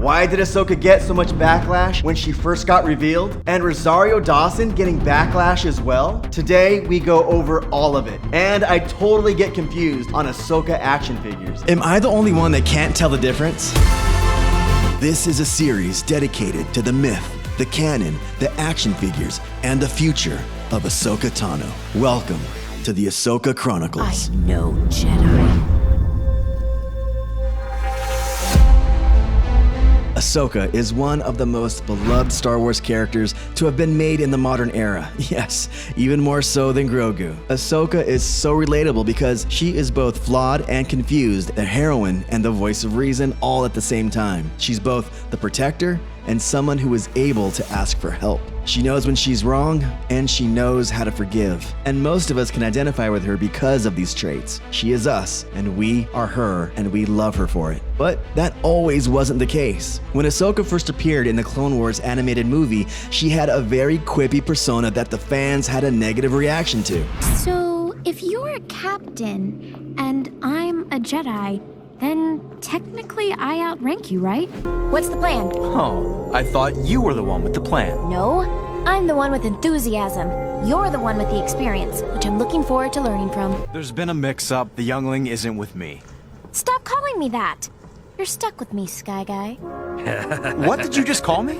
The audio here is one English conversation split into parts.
Why did Ahsoka get so much backlash when she first got revealed? And Rosario Dawson getting backlash as well? Today, we go over all of it. And I totally get confused on Ahsoka action figures. Am I the only one that can't tell the difference? This is a series dedicated to the myth, the canon, the action figures, and the future of Ahsoka Tano. Welcome to the Ahsoka Chronicles. I know Jedi. Ahsoka is one of the most beloved Star Wars characters to have been made in the modern era. Yes, even more so than Grogu. Ahsoka is so relatable because she is both flawed and confused, the heroine and the voice of reason all at the same time. She's both the protector and someone who is able to ask for help. She knows when she's wrong, and she knows how to forgive. And most of us can identify with her because of these traits. She is us, and we are her, and we love her for it. But that always wasn't the case. When Ahsoka first appeared in the Clone Wars animated movie, she had a very quippy persona that the fans had a negative reaction to. So, if you're a captain, and I'm a Jedi, then technically I outrank you, right? What's the plan? Oh, I thought you were the one with the plan. No, I'm the one with enthusiasm. You're the one with the experience, which I'm looking forward to learning from. There's been a mix-up. The youngling isn't with me. Stop calling me that. You're stuck with me, Sky Guy. What did you just call me?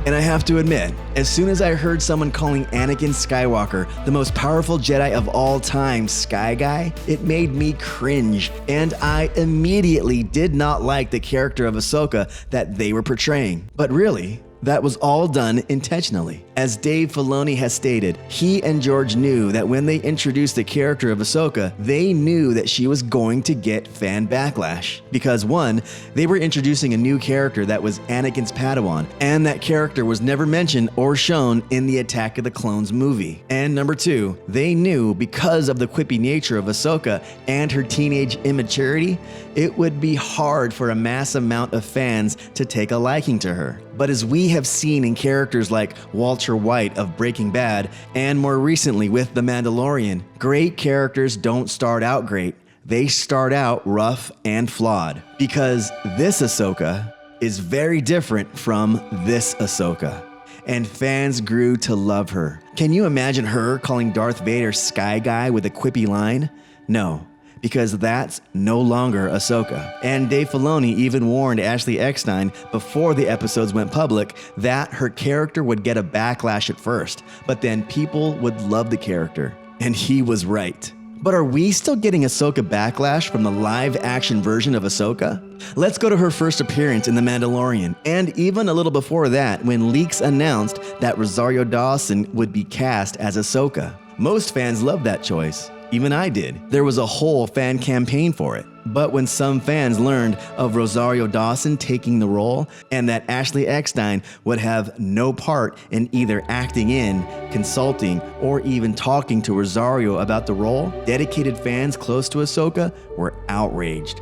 And I have to admit, as soon as I heard someone calling Anakin Skywalker, the most powerful Jedi of all time, Sky Guy, it made me cringe. And I immediately did not like the character of Ahsoka that they were portraying. But really, that was all done intentionally. As Dave Filoni has stated, he and George knew that when they introduced the character of Ahsoka, they knew that she was going to get fan backlash. Because one, they were introducing a new character that was Anakin's Padawan, and that character was never mentioned or shown in the Attack of the Clones movie. And number two, they knew because of the quippy nature of Ahsoka and her teenage immaturity, it would be hard for a mass amount of fans to take a liking to her. But as we have seen in characters like Walter White of Breaking Bad, and more recently with The Mandalorian, great characters don't start out great. They start out rough and flawed. Because this Ahsoka is very different from this Ahsoka. And fans grew to love her. Can you imagine her calling Darth Vader Sky Guy with a quippy line? No. Because that's no longer Ahsoka. And Dave Filoni even warned Ashley Eckstein before the episodes went public that her character would get a backlash at first, but then people would love the character. And he was right. But are we still getting Ahsoka backlash from the live-action version of Ahsoka? Let's go to her first appearance in The Mandalorian, and even a little before that when leaks announced that Rosario Dawson would be cast as Ahsoka. Most fans loved that choice. Even I did. There was a whole fan campaign for it. But when some fans learned of Rosario Dawson taking the role and that Ashley Eckstein would have no part in either acting in, consulting, or even talking to Rosario about the role, dedicated fans close to Ahsoka were outraged.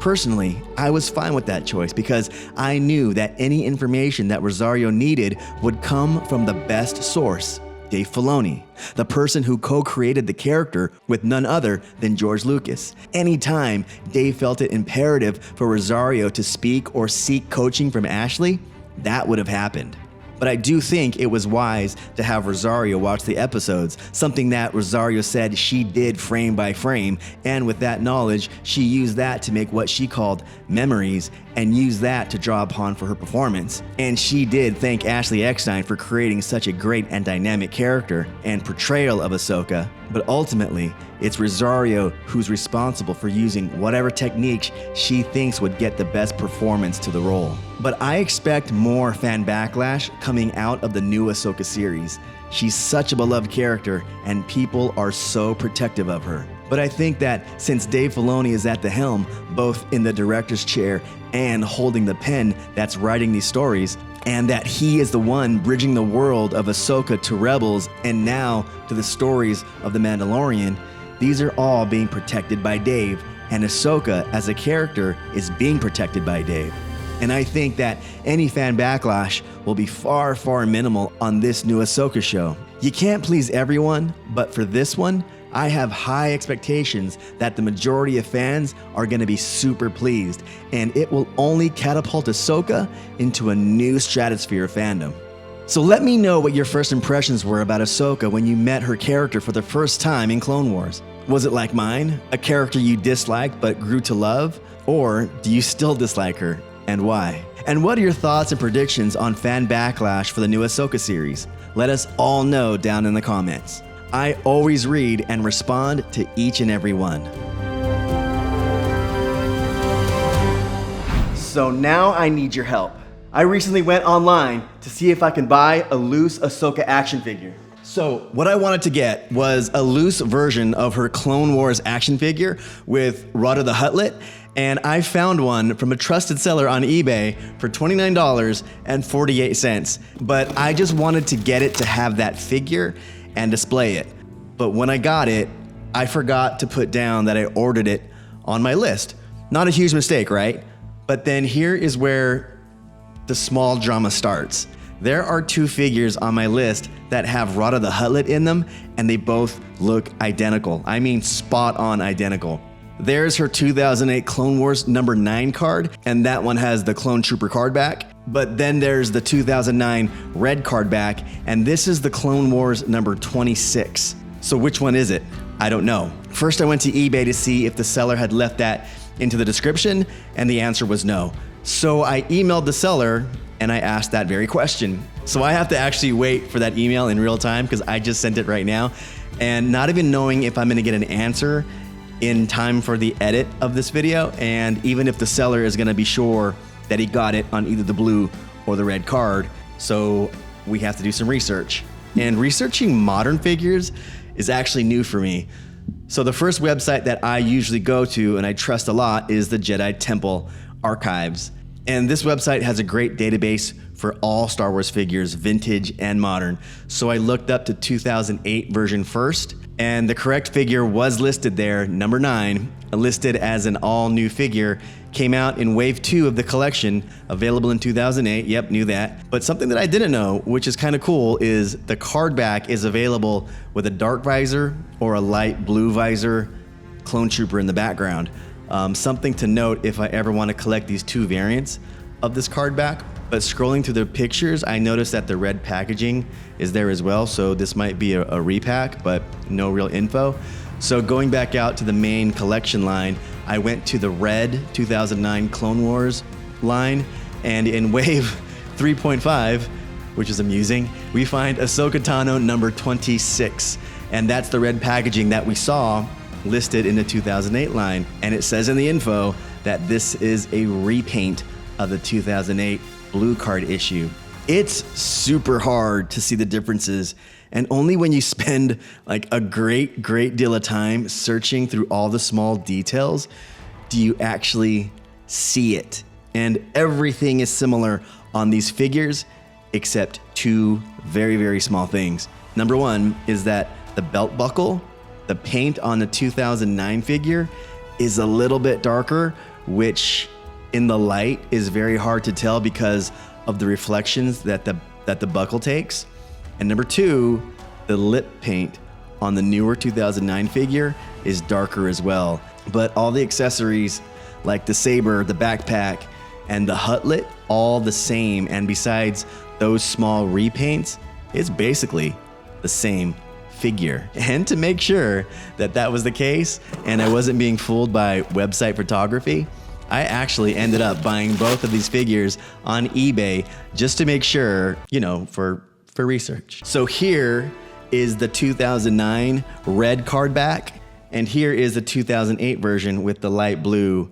Personally, I was fine with that choice because I knew that any information that Rosario needed would come from the best source, Dave Filoni, the person who co-created the character with none other than George Lucas. Anytime Dave felt it imperative for Rosario to speak or seek coaching from Ashley, that would have happened. But I do think it was wise to have Rosario watch the episodes, something that Rosario said she did frame by frame, and with that knowledge, she used that to make what she called memories and used that to draw upon for her performance. And she did thank Ashley Eckstein for creating such a great and dynamic character and portrayal of Ahsoka, but ultimately, it's Rosario who's responsible for using whatever techniques she thinks would get the best performance to the role. But I expect more fan backlash coming out of the new Ahsoka series. She's such a beloved character, and people are so protective of her. But I think that since Dave Filoni is at the helm, both in the director's chair and holding the pen that's writing these stories, and that he is the one bridging the world of Ahsoka to Rebels and now to the stories of The Mandalorian, these are all being protected by Dave, and Ahsoka as a character is being protected by Dave. And I think that any fan backlash will be far, far minimal on this new Ahsoka show. You can't please everyone, but for this one, I have high expectations that the majority of fans are going to be super pleased, and it will only catapult Ahsoka into a new stratosphere of fandom. So let me know what your first impressions were about Ahsoka when you met her character for the first time in Clone Wars. Was it like mine, a character you disliked but grew to love? Or do you still dislike her, and why? And what are your thoughts and predictions on fan backlash for the new Ahsoka series? Let us all know down in the comments. I always read and respond to each and every one. So now I need your help. I recently went online to see if I can buy a loose Ahsoka action figure. So what I wanted to get was a loose version of her Clone Wars action figure with Rada the Huttlet, and I found one from a trusted seller on eBay for $29.48. But I just wanted to get it to have that figure and display it. But when I got it, I forgot to put down that I ordered it on my list. Not a huge mistake, right? But then here is where the small drama starts. There are two figures on my list that have Rada the Huttlet in them, and they both look identical. I mean, spot on identical. There's her 2008 Clone Wars number 9 card, and that one has the Clone Trooper card back. But then there's the 2009 red card back, and this is the Clone Wars number 26. So which one is it? I don't know. First I went to eBay to see if the seller had left that into the description, and the answer was no. So I emailed the seller and I asked that very question. So I have to actually wait for that email in real time because I just sent it right now, and not even knowing if I'm gonna get an answer in time for the edit of this video, and even if the seller is gonna be sure that he got it on either the blue or the red card. So we have to do some research. And researching modern figures is actually new for me. So the first website that I usually go to and I trust a lot is the Jedi Temple Archives. And this website has a great database for all Star Wars figures, vintage and modern. So I looked up the 2008 version first, and the correct figure was listed there, number 9, listed as an all-new figure. Came out in Wave 2 of the collection, available in 2008. Yep, knew that. But something that I didn't know, which is kind of cool, is the card back is available with a dark visor or a light blue visor clone trooper in the background. Something to note if I ever want to collect these two variants of this card back. But scrolling through the pictures, I noticed that the red packaging is there as well, so this might be a repack, but no real info. So going back out to the main collection line, I went to the red 2009 Clone Wars line, and in Wave 3.5, which is amusing, we find Ahsoka Tano number 26, and that's the red packaging that we saw listed in the 2008 line. And it says in the info that this is a repaint of the 2008 blue card issue. It's super hard to see the differences, and only when you spend like a great deal of time searching through all the small details do you actually see it. And everything is similar on these figures except two very small things. Number one is that the belt buckle, the paint on the 2009 figure is a little bit darker, which in the light is very hard to tell because of the reflections that the buckle takes. And number two, the lip paint on the newer 2009 figure is darker as well. But all the accessories like the saber, the backpack, and the Huttlet, all the same. And besides those small repaints, it's basically the same figure. And to make sure that that was the case and I wasn't being fooled by website photography, I actually ended up buying both of these figures on eBay just to make sure, for research. So here is the 2009 red card back, and here is the 2008 version with the light blue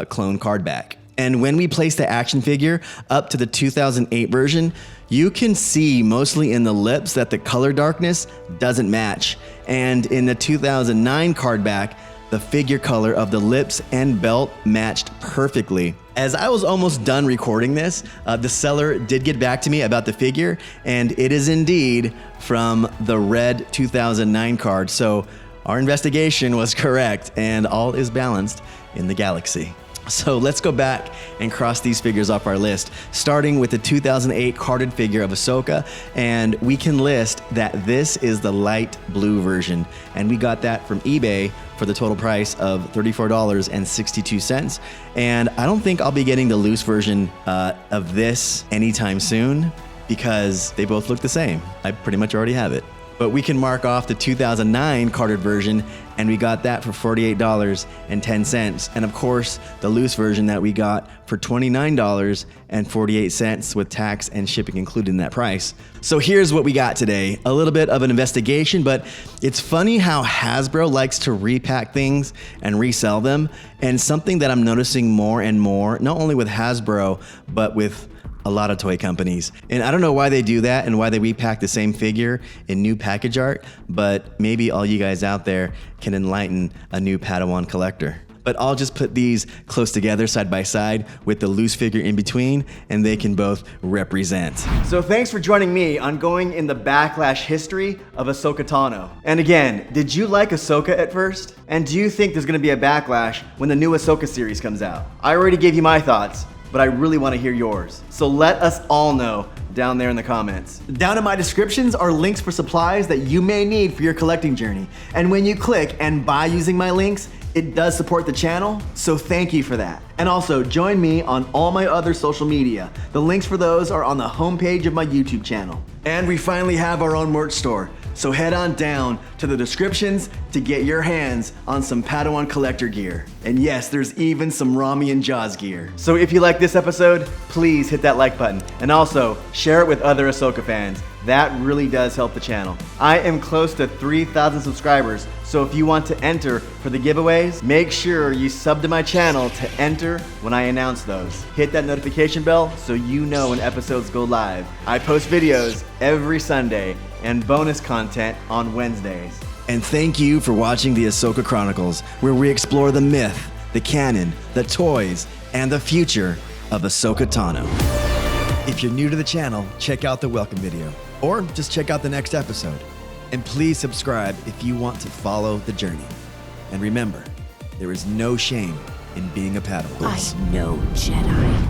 clone card back. And when we place the action figure up to the 2008 version, you can see mostly in the lips that the color darkness doesn't match. And in the 2009 card back, the figure color of the lips and belt matched perfectly. As I was almost done recording this, the seller did get back to me about the figure, and it is indeed from the red 2009 card. So our investigation was correct, and all is balanced in the galaxy. So let's go back and cross these figures off our list, starting with the 2008 carded figure of Ahsoka, and we can list that this is the light blue version, and we got that from eBay for the total price of $34.62. And I don't think I'll be getting the loose version of this anytime soon because they both look the same. I pretty much already have it. But we can mark off the 2009 carded version, and we got that for $48.10. And of course, the loose version that we got for $29.48 with tax and shipping included in that price. So here's what we got today. A little bit of an investigation, but it's funny how Hasbro likes to repack things and resell them. And something that I'm noticing more and more, not only with Hasbro, but with a lot of toy companies. And I don't know why they do that and why they repack the same figure in new package art, but maybe all you guys out there can enlighten a new Padawan collector. But I'll just put these close together side by side with the loose figure in between, and they can both represent. So thanks for joining me on going in the backlash history of Ahsoka Tano. And again, did you like Ahsoka at first? And do you think there's gonna be a backlash when the new Ahsoka series comes out? I already gave you my thoughts, but I really want to hear yours. So let us all know down there in the comments. Down in my descriptions are links for supplies that you may need for your collecting journey. And when you click and buy using my links, it does support the channel, so thank you for that. And also, join me on all my other social media. The links for those are on the homepage of my YouTube channel. And we finally have our own merch store, so head on down to the descriptions to get your hands on some Padawan collector gear. And yes, there's even some Rami and Jaws gear. So if you like this episode, please hit that like button. And also, share it with other Ahsoka fans. That really does help the channel. I am close to 3,000 subscribers, so if you want to enter for the giveaways, make sure you sub to my channel to enter when I announce those. Hit that notification bell so you know when episodes go live. I post videos every Sunday and bonus content on Wednesdays. And thank you for watching the Ahsoka Chronicles, where we explore the myth, the canon, the toys, and the future of Ahsoka Tano. If you're new to the channel, check out the welcome video, or just check out the next episode. And please subscribe if you want to follow the journey. And remember, there is no shame in being a Padawan. I'm no Jedi.